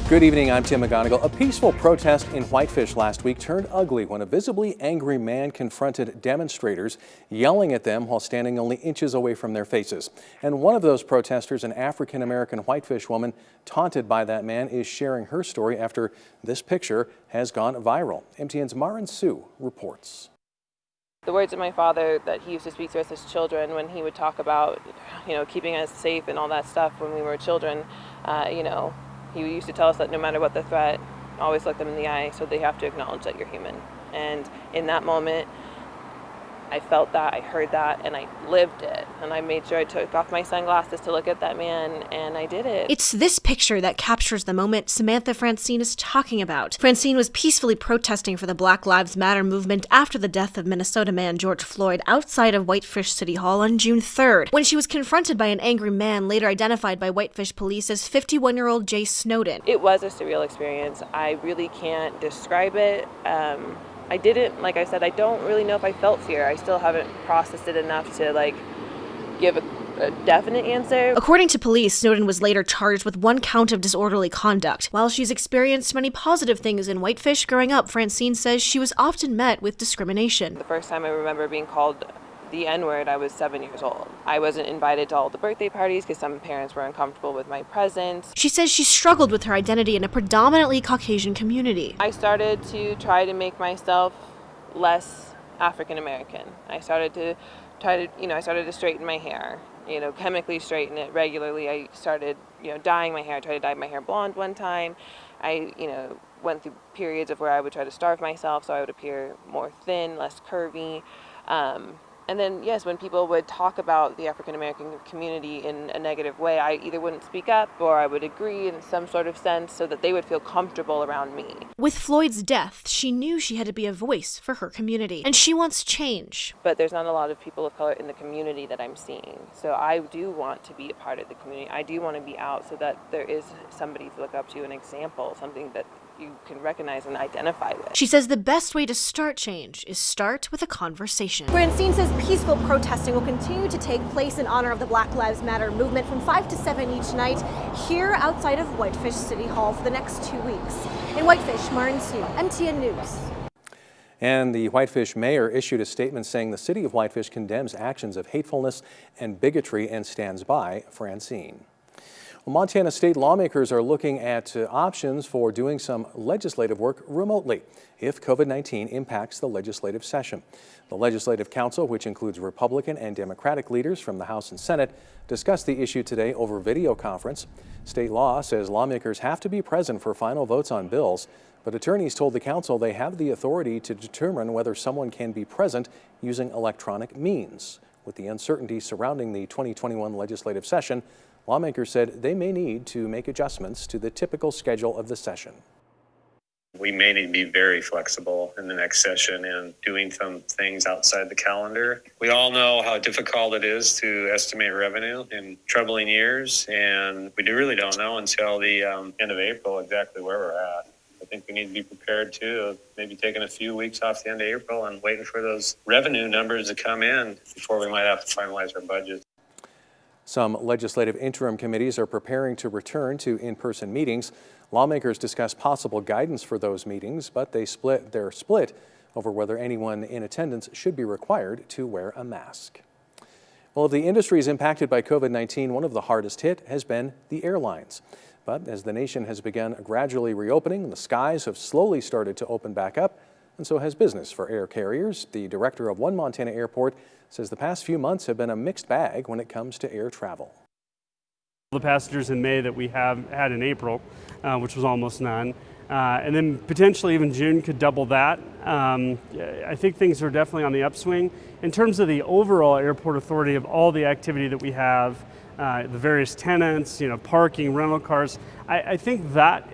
Good evening, I'm Tim McGonigal. A peaceful protest in Whitefish last week turned ugly when a visibly angry man confronted demonstrators, yelling at them while standing only inches away from their faces. And one of those protesters, an African-American Whitefish woman taunted by that man, is sharing her story after this picture has gone viral. MTN's Marin Sue reports. The words of my father that he used to speak to us as children when he would talk about, keeping us safe and all that stuff when we were children, he used to tell us that no matter what the threat, always look them in the eye, so they have to acknowledge that you're human. And in that moment, I felt that, I heard that, and I lived it. And I made sure I took off my sunglasses to look at that man, and I did it. It's this picture that captures the moment Samantha Francine is talking about. Francine was peacefully protesting for the Black Lives Matter movement after the death of Minnesota man George Floyd outside of Whitefish City Hall on June 3rd, when she was confronted by an angry man later identified by Whitefish police as 51-year-old Jay Snowden. It was a surreal experience. I really can't describe it. I didn't, like I said, I don't really know if I felt fear. I still haven't processed it enough to give a definite answer. According to police, Snowden was later charged with 1 count of disorderly conduct. While she's experienced many positive things in Whitefish growing up, Francine says she was often met with discrimination. The first time I remember being called the N-word, I was 7 years old. I wasn't invited to all the birthday parties because some parents were uncomfortable with my presence. She says she struggled with her identity in a predominantly Caucasian community. I started to try to make myself less African American. I started to straighten my hair, chemically straighten it regularly. I started, dyeing my hair. I tried to dye my hair blonde one time. I, went through periods of where I would try to starve myself so I would appear more thin, less curvy. And then, yes, when people would talk about the African-American community in a negative way, I either wouldn't speak up or I would agree in some sort of sense so that they would feel comfortable around me. With Floyd's death, she knew she had to be a voice for her community, and she wants change. But there's not a lot of people of color in the community that I'm seeing. So I do want to be a part of the community. I do want to be out so that there is somebody to look up to, an example, something that you can recognize and identify with. She says the best way to start change is start with a conversation. Francine says peaceful protesting will continue to take place in honor of the Black Lives Matter movement from 5 to 7 each night here outside of Whitefish City Hall for the next 2 weeks. In Whitefish, Marin Sue, MTN News. And the Whitefish mayor issued a statement saying the city of Whitefish condemns actions of hatefulness and bigotry and stands by Francine. Well, Montana state lawmakers are looking at options for doing some legislative work remotely if COVID-19 impacts the legislative session. The Legislative Council, which includes Republican and Democratic leaders from the House and Senate, discussed the issue today over video conference. State law says lawmakers have to be present for final votes on bills, but attorneys told the council they have the authority to determine whether someone can be present using electronic means. With the uncertainty surrounding the 2021 legislative session, lawmakers said they may need to make adjustments to the typical schedule of the session. We may need to be very flexible in the next session and doing some things outside the calendar. We all know how difficult it is to estimate revenue in troubling years, and we really don't know until the end of April exactly where we're at. I think we need to be prepared too, maybe taking a few weeks off the end of April and waiting for those revenue numbers to come in before we might have to finalize our budget. Some legislative interim committees are preparing to return to in-person meetings. Lawmakers discuss possible guidance for those meetings, but they're split over whether anyone in attendance should be required to wear a mask. Well, if the industry is impacted by COVID-19, one of the hardest hit has been the airlines. But as the nation has begun gradually reopening, the skies have slowly started to open back up, and so has business for air carriers. The director of one Montana airport says the past few months have been a mixed bag when it comes to air travel. The passengers in May that we have had in April, which was almost none, and then potentially even June could double that. I think things are definitely on the upswing. In terms of the overall airport authority of all the activity that we have, the various tenants, parking, rental cars, I think that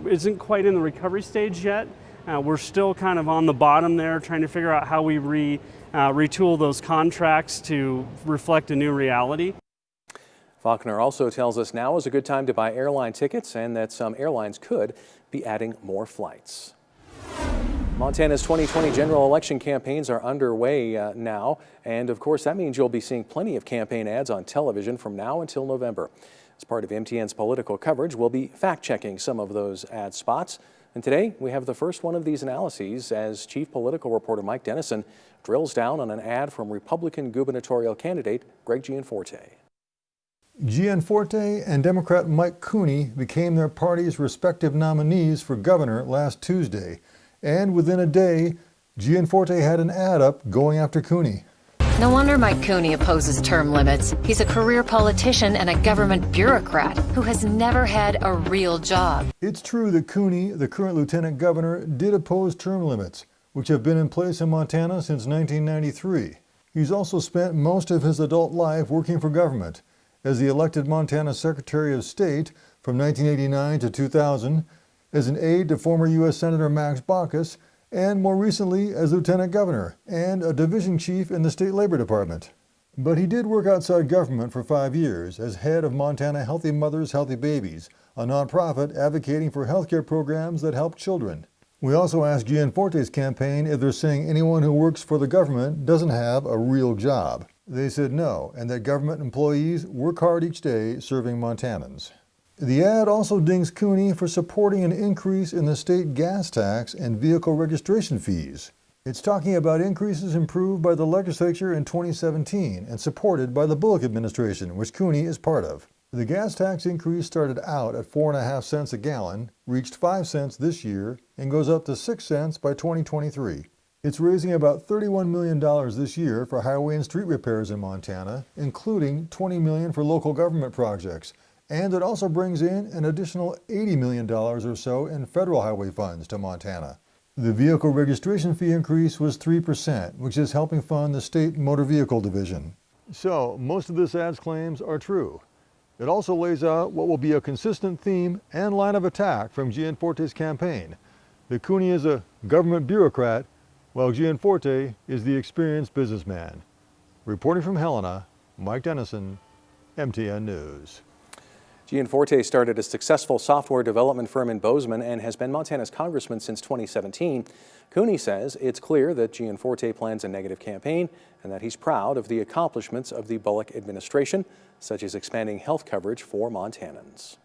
isn't quite in the recovery stage yet. We're still kind of on the bottom there, trying to figure out how we retool those contracts to reflect a new reality. Faulkner also tells us now is a good time to buy airline tickets and that some airlines could be adding more flights. Montana's 2020 general election campaigns are underway now, and of course that means you'll be seeing plenty of campaign ads on television from now until November. As part of MTN's political coverage, we'll be fact-checking some of those ad spots. And today, we have the first one of these analyses as Chief Political Reporter Mike Dennison drills down on an ad from Republican gubernatorial candidate Greg Gianforte. Gianforte and Democrat Mike Cooney became their party's respective nominees for governor last Tuesday. And within a day, Gianforte had an ad up going after Cooney. No wonder Mike Cooney opposes term limits. He's a career politician and a government bureaucrat who has never had a real job. It's true that Cooney, the current lieutenant governor, did oppose term limits, which have been in place in Montana since 1993. He's also spent most of his adult life working for government, as the elected Montana Secretary of State from 1989 to 2000, as an aide to former U.S. Senator Max Baucus, and more recently as lieutenant governor and a division chief in the state labor department. But he did work outside government for 5 years as head of Montana Healthy Mothers, Healthy Babies, a nonprofit advocating for healthcare programs that help children. We also asked Gianforte's campaign if they're saying anyone who works for the government doesn't have a real job. They said no, and that government employees work hard each day serving Montanans. The ad also dings Cooney for supporting an increase in the state gas tax and vehicle registration fees. It's talking about increases approved by the legislature in 2017 and supported by the Bullock administration, which Cooney is part of. The gas tax increase started out at 4.5 cents a gallon, reached 5 cents this year, and goes up to 6 cents by 2023. It's raising about $31 million this year for highway and street repairs in Montana, including $20 million for local government projects. And it also brings in an additional $80 million or so in federal highway funds to Montana. The vehicle registration fee increase was 3%, which is helping fund the state motor vehicle division. So most of this ad's claims are true. It also lays out what will be a consistent theme and line of attack from Gianforte's campaign. That Cooney is a government bureaucrat, while Gianforte is the experienced businessman. Reporting from Helena, Mike Dennison, MTN News. Gianforte started a successful software development firm in Bozeman and has been Montana's congressman since 2017. Cooney says it's clear that Gianforte plans a negative campaign and that he's proud of the accomplishments of the Bullock administration, such as expanding health coverage for Montanans.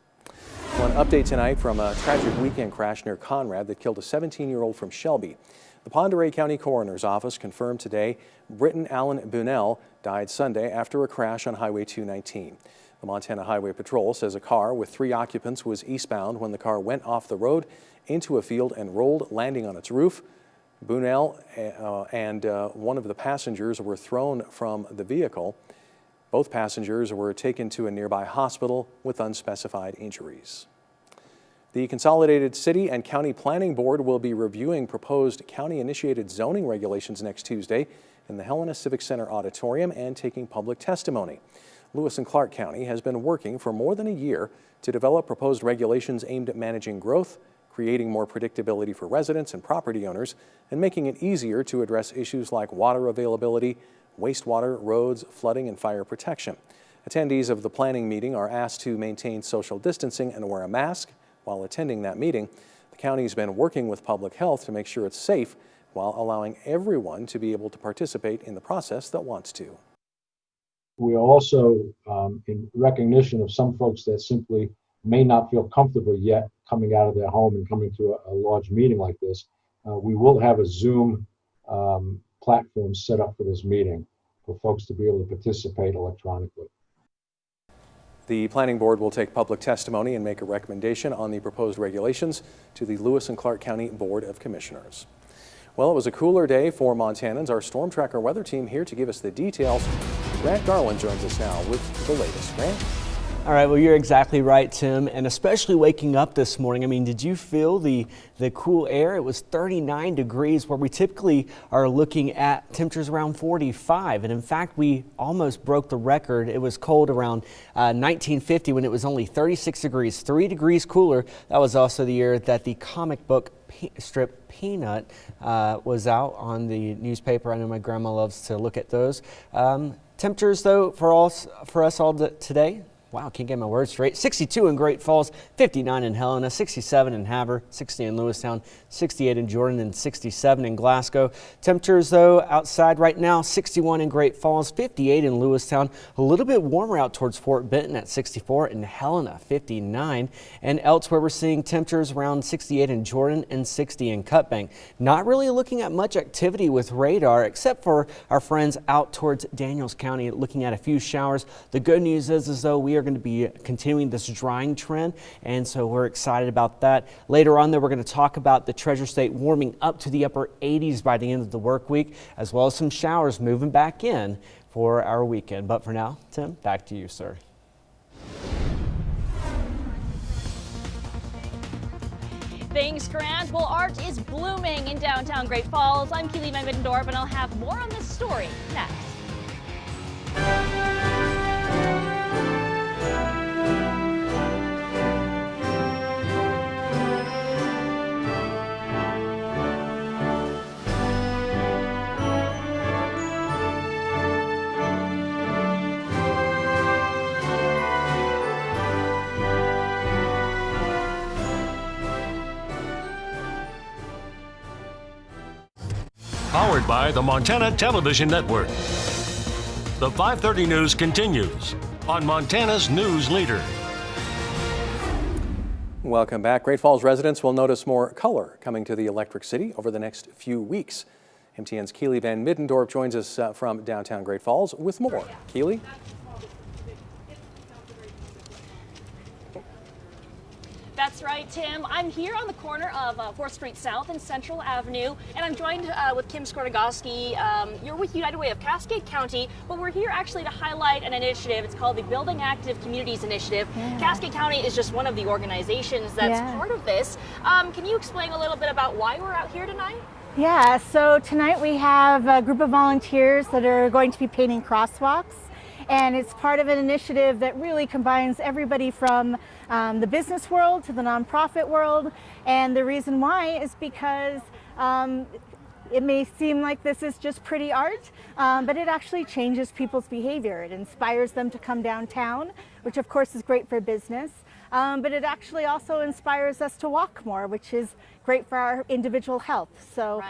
One update tonight from a tragic weekend crash near Conrad that killed a 17-year-old from Shelby. The Pend Oreille County Coroner's Office confirmed today Britton Allen Bunnell died Sunday after a crash on Highway 219. The Montana Highway Patrol says a car with 3 occupants was eastbound when the car went off the road into a field and rolled, landing on its roof. Bunnell and one of the passengers were thrown from the vehicle. Both passengers were taken to a nearby hospital with unspecified injuries. The Consolidated City and County Planning Board will be reviewing proposed county-initiated zoning regulations next Tuesday in the Helena Civic Center auditorium and taking public testimony. Lewis and Clark County has been working for more than a year to develop proposed regulations aimed at managing growth, creating more predictability for residents and property owners, and making it easier to address issues like water availability, wastewater, roads, flooding, and fire protection. Attendees of the planning meeting are asked to maintain social distancing and wear a mask while attending that meeting. The county has been working with public health to make sure it's safe while allowing everyone to be able to participate in the process that wants to. We also, in recognition of some folks that simply may not feel comfortable yet coming out of their home and coming to a large meeting like this, we will have a Zoom platform set up for this meeting for folks to be able to participate electronically. The Planning Board will take public testimony and make a recommendation on the proposed regulations to the Lewis and Clark County Board of Commissioners. Well, it was a cooler day for Montanans. Our Storm Tracker weather team here to give us the details. Grant Garland joins us now with the latest. Grant? All right, well, you're exactly right, Tim, and especially waking up this morning. I mean, did you feel the cool air? It was 39 degrees where we typically are looking at temperatures around 45. And in fact, we almost broke the record. It was cold around 1950 when it was only 36 degrees, 3 degrees cooler. That was also the year that the comic book strip Peanut was out on the newspaper. I know my grandma loves to look at those. Temperatures, though, for us all today, Wow, can't get my words straight. 62 in Great Falls, 59 in Helena, 67 in Havre, 60 in Lewistown, 68 in Jordan, and 67 in Glasgow. Temperatures, though, outside right now, 61 in Great Falls, 58 in Lewistown. A little bit warmer out towards Fort Benton at 64, in Helena, 59. And elsewhere, we're seeing temperatures around 68 in Jordan and 60 in Cutbank. Not really looking at much activity with radar, except for our friends out towards Daniels County, looking at a few showers. The good news is though, we are going to be continuing this drying trend, and so we're excited about that. Later on, though, we're going to talk about the Treasure State warming up to the upper 80s by the end of the work week, as well as some showers moving back in for our weekend. But for now, Tim, back to you, sir. Thanks, Grant. Well, art is blooming in downtown Great Falls. I'm HELENA Middendorf, and I'll have more on this story next. Powered by the Montana Television Network. The 5:30 news continues on Montana's news leader. Welcome back. Great Falls residents will notice more color coming to the Electric City over the next few weeks. MTN's Keely Van Middendorf joins us from downtown Great Falls with more. Keely? That's right, Tim. I'm here on the corner of 4th Street South and Central Avenue, and I'm joined with Kim Skornagowski. You're with United Way of Cascade County, but we're here actually to highlight an initiative. It's called the Building Active Communities Initiative. Yeah. Cascade County is just one of the organizations that's part of this. Can you explain a little bit about why we're out here tonight? Yeah, so tonight we have a group of volunteers that are going to be painting crosswalks. And it's part of an initiative that really combines everybody from the business world to the nonprofit world. And the reason why is because it may seem like this is just pretty art, but it actually changes people's behavior. It inspires them to come downtown, which of course is great for business. But it actually also inspires us to walk more, which is great for our individual health. So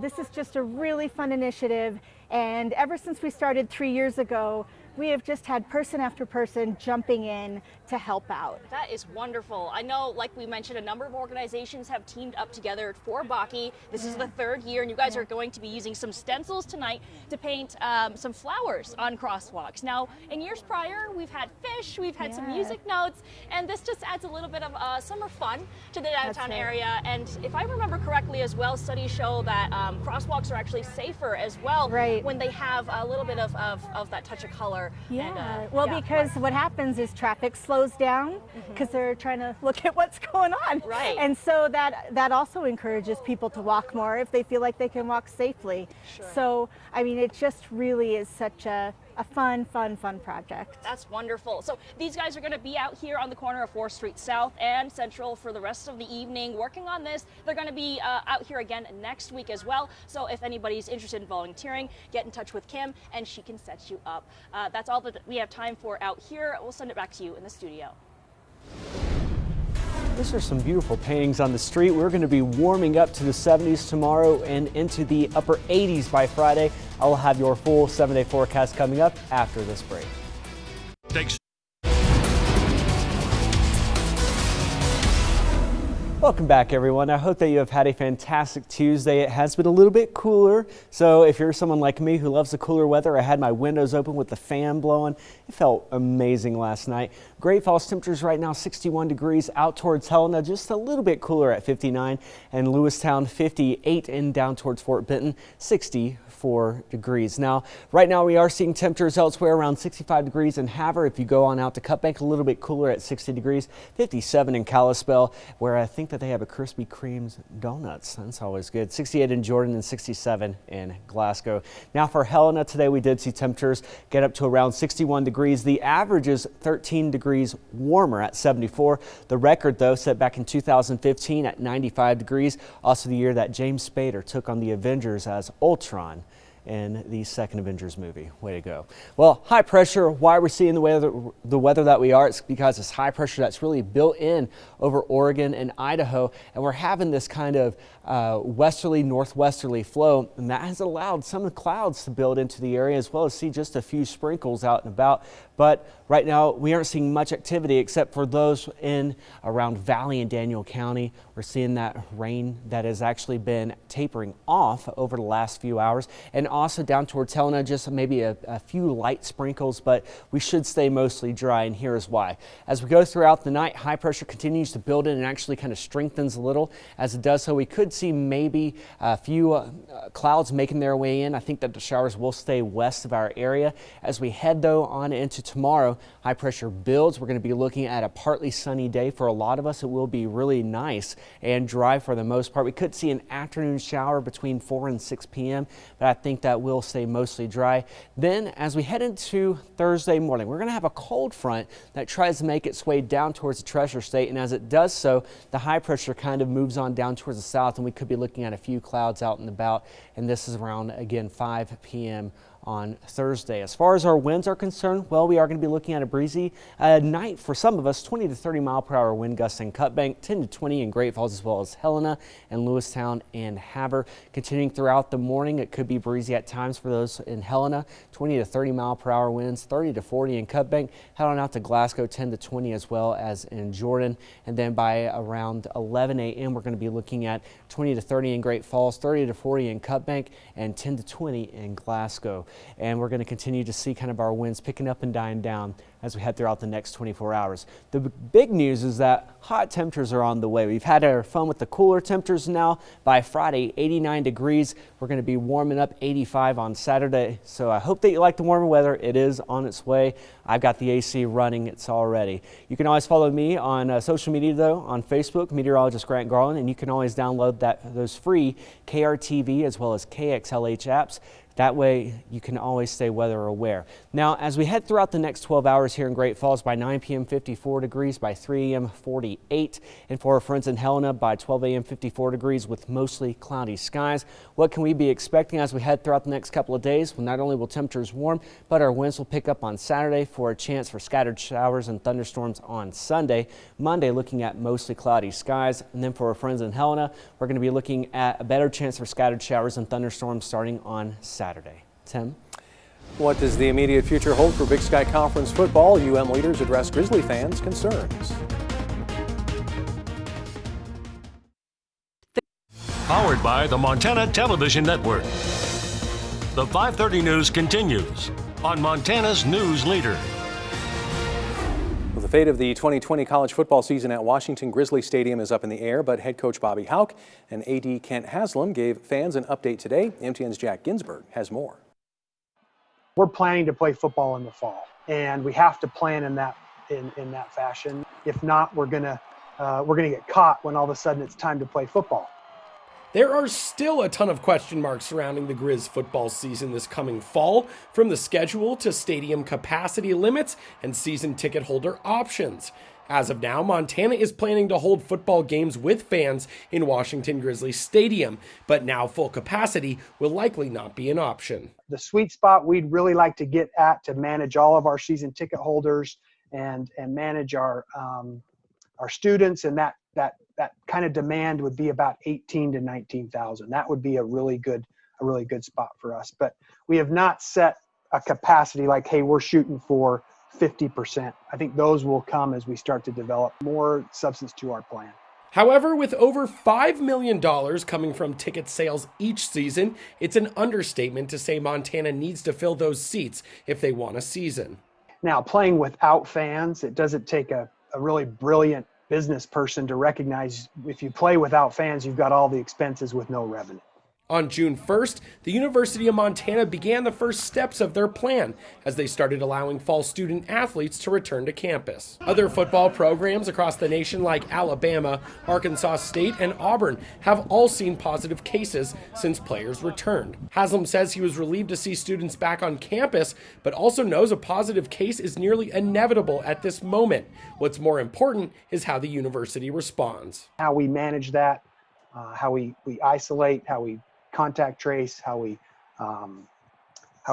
this is just a really fun initiative. And ever since we started 3 years ago, we have just had person after person jumping in to help out. That is wonderful. I know, like we mentioned, a number of organizations have teamed up together for Baki. This is the 3rd year, and you guys are going to be using some stencils tonight to paint some flowers on crosswalks. Now, in years prior, we've had fish, we've had some music notes, and this just adds a little bit of summer fun to the downtown area. And if I remember correctly as well, studies show that crosswalks are actually safer as well when they have a little bit of that touch of color. Yeah, because what happens is traffic slows down because they're trying to look at what's going on. Right. And so that also encourages people to walk more if they feel like they can walk safely. Sure. So, I mean, it just really is such a fun project. That's wonderful. So these guys are going to be out here on the corner of 4th Street South and Central for the rest of the evening working on this. They're going to be out here again next week as well. So if anybody's interested in volunteering, get in touch with Kim and she can set you up. That's all that we have time for out here. We'll send it back to you in the studio. These are some beautiful paintings on the street. We're going to be warming up to the 70s tomorrow and into the upper 80s by Friday. I will have your full 7-day forecast coming up after this break. Thanks. Welcome back, everyone. I hope that you have had a fantastic Tuesday. It has been a little bit cooler, so if you're someone like me who loves the cooler weather, I had my windows open with the fan blowing. It felt amazing last night. Great Falls temperatures right now 61 degrees, out towards Helena just a little bit cooler at 59, and Lewistown 58, and down towards Fort Benton 64 degrees. Now, right now we are seeing temperatures elsewhere around 65 degrees in Havre. If you go on out to Cutbank, a little bit cooler at 60 degrees, 57 in Kalispell, where I think that they have a Krispy Kreme's donuts. That's always good. 68 in Jordan and 67 in Glasgow. Now for Helena, today we did see temperatures get up to around 61 degrees. The average is 13 degrees warmer at 74. The record, though, set back in 2015 at 95 degrees. Also the year that James Spader took on the Avengers as Ultron in the second Avengers movie. Way to go. Well, high pressure, why we're seeing the weather that we are, it's because it's high pressure that's really built in over Oregon and Idaho, and we're having this kind of westerly, northwesterly flow, and that has allowed some of the clouds to build into the area, as well as see just a few sprinkles out and about. But right now we aren't seeing much activity except for those in around Valley and Daniel County. We're seeing that rain that has actually been tapering off over the last few hours, and also down towards Helena, just maybe a few light sprinkles, but we should stay mostly dry, and here's why. As we go throughout the night, high pressure continues to build in and actually kind of strengthens a little. As it does so, we could see maybe a few clouds making their way in. I think that the showers will stay west of our area. As we head though on into tomorrow, high pressure builds. We're going to be looking at a partly sunny day. For a lot of us, it will be really nice and dry for the most part. We could see an afternoon shower between 4 and 6 p.m., but I think that will stay mostly dry. Then as we head into Thursday morning, we're going to have a cold front that tries to make its way down towards the Treasure State, and as it does so, the high pressure kind of moves on down towards the south, and we could be looking at a few clouds out and about, and this is around, again, 5 p.m. on Thursday. As far as our winds are concerned, well, we are going to be looking at a breezy night for some of us, 20 to 30 mile per hour wind gusts in Cut Bank, 10 to 20 in Great Falls, as well as Helena and Lewistown and Havre. Continuing throughout the morning, it could be breezy at times for those in Helena, 20 to 30 mile per hour winds, 30 to 40 in Cut Bank. Head on out to Glasgow, 10 to 20 as well as in Jordan. And then by around 11 a.m., we're going to be looking at 20 to 30 in Great Falls, 30 to 40 in Cut Bank, and 10 to 20 in Glasgow. And we're going to continue to see kind of our winds picking up and dying down as we head throughout the next 24 hours. The big news is that hot temperatures are on the way. We've had our fun with the cooler temperatures now. By Friday, 89 degrees. We're going to be warming up 85 on Saturday. So I hope that you like the warmer weather. It is on its way. I've got the AC running. It's all ready. You can always follow me on social media, though, on Facebook, meteorologist Grant Garland, and you can always download those free KRTV as well as KXLH apps. That way you can always stay weather aware. Now, as we head throughout the next 12 hours here in Great Falls, by 9 p.m. 54 degrees, by 3 a.m. 48, and for our friends in Helena by 12 a.m. 54 degrees with mostly cloudy skies. What can we be expecting as we head throughout the next couple of days? Well, not only will temperatures warm, but our winds will pick up on Saturday for a chance for scattered showers and thunderstorms on Sunday. Monday, looking at mostly cloudy skies. And then for our friends in Helena, we're going to be looking at a better chance for scattered showers and thunderstorms starting on Saturday. Tim? What does the immediate future hold for Big Sky Conference football? UM leaders address Grizzly fans' concerns. Powered by the Montana Television Network. The 530 News continues on Montana's News Leader. Well, the fate of the 2020 college football season at Washington Grizzly Stadium is up in the air, but head coach Bobby Hauck and AD Kent Haslam gave fans an update today. MTN's Jack Ginsburg has more. We're planning to play football in the fall, and we have to plan in that fashion. If not, we're gonna get caught when all of a sudden it's time to play football. There are still a ton of question marks surrounding the Grizz football season this coming fall, from the schedule to stadium capacity limits and season ticket holder options. As of now, Montana is planning to hold football games with fans in Washington Grizzly Stadium, but now full capacity will likely not be an option. The sweet spot we'd really like to get at to manage all of our season ticket holders and manage our students, and that kind of demand would be about 18 to 19,000. That would be a really good spot for us. But we have not set a capacity like, hey, we're shooting for 50%. I think those will come as we start to develop more substance to our plan. However, with over $5 million coming from ticket sales each season, it's an understatement to say Montana needs to fill those seats if they want a season. Now, playing without fans, it doesn't take a really brilliant business person to recognize if you play without fans, you've got all the expenses with no revenue. On June 1st, the University of Montana began the first steps of their plan as they started allowing fall student athletes to return to campus. Other football programs across the nation like Alabama, Arkansas State, and Auburn have all seen positive cases since players returned. Haslam says he was relieved to see students back on campus, but also knows a positive case is nearly inevitable at this moment. What's more important is how the university responds. How we manage that, how we isolate, how we contact trace, how we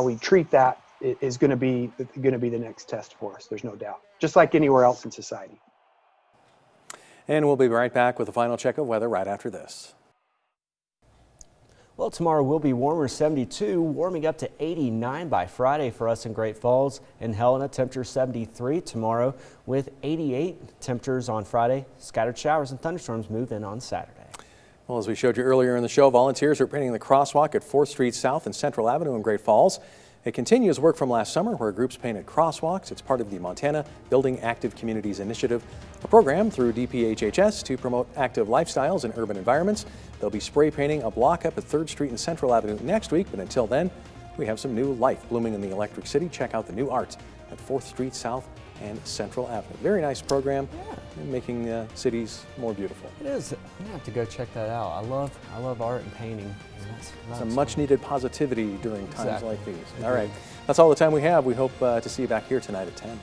we treat that is going to be the next test for us. There's no doubt. Just like anywhere else in society. And we'll be right back with a final check of weather right after this. Well, tomorrow will be warmer, 72, warming up to 89 by Friday for us in Great Falls. In Helena, temperature 73 tomorrow with 88 temperatures on Friday. Scattered showers and thunderstorms move in on Saturday. Well, as we showed you earlier in the show, volunteers are painting the crosswalk at 4th Street South and Central Avenue in Great Falls. It continues work from last summer where groups painted crosswalks. It's part of the Montana Building Active Communities Initiative, a program through DPHHS to promote active lifestyles in urban environments. They'll be spray painting a block up at 3rd Street and Central Avenue next week, but until then, we have some new life blooming in the Electric City. Check out the new art at 4th Street South and Central Avenue. Very nice program, making cities more beautiful. It is. I'm gonna have to go check that out. I love art and painting. Some much needed positivity during times like these. All right, that's all the time we have. We hope to see you back here tonight at 10.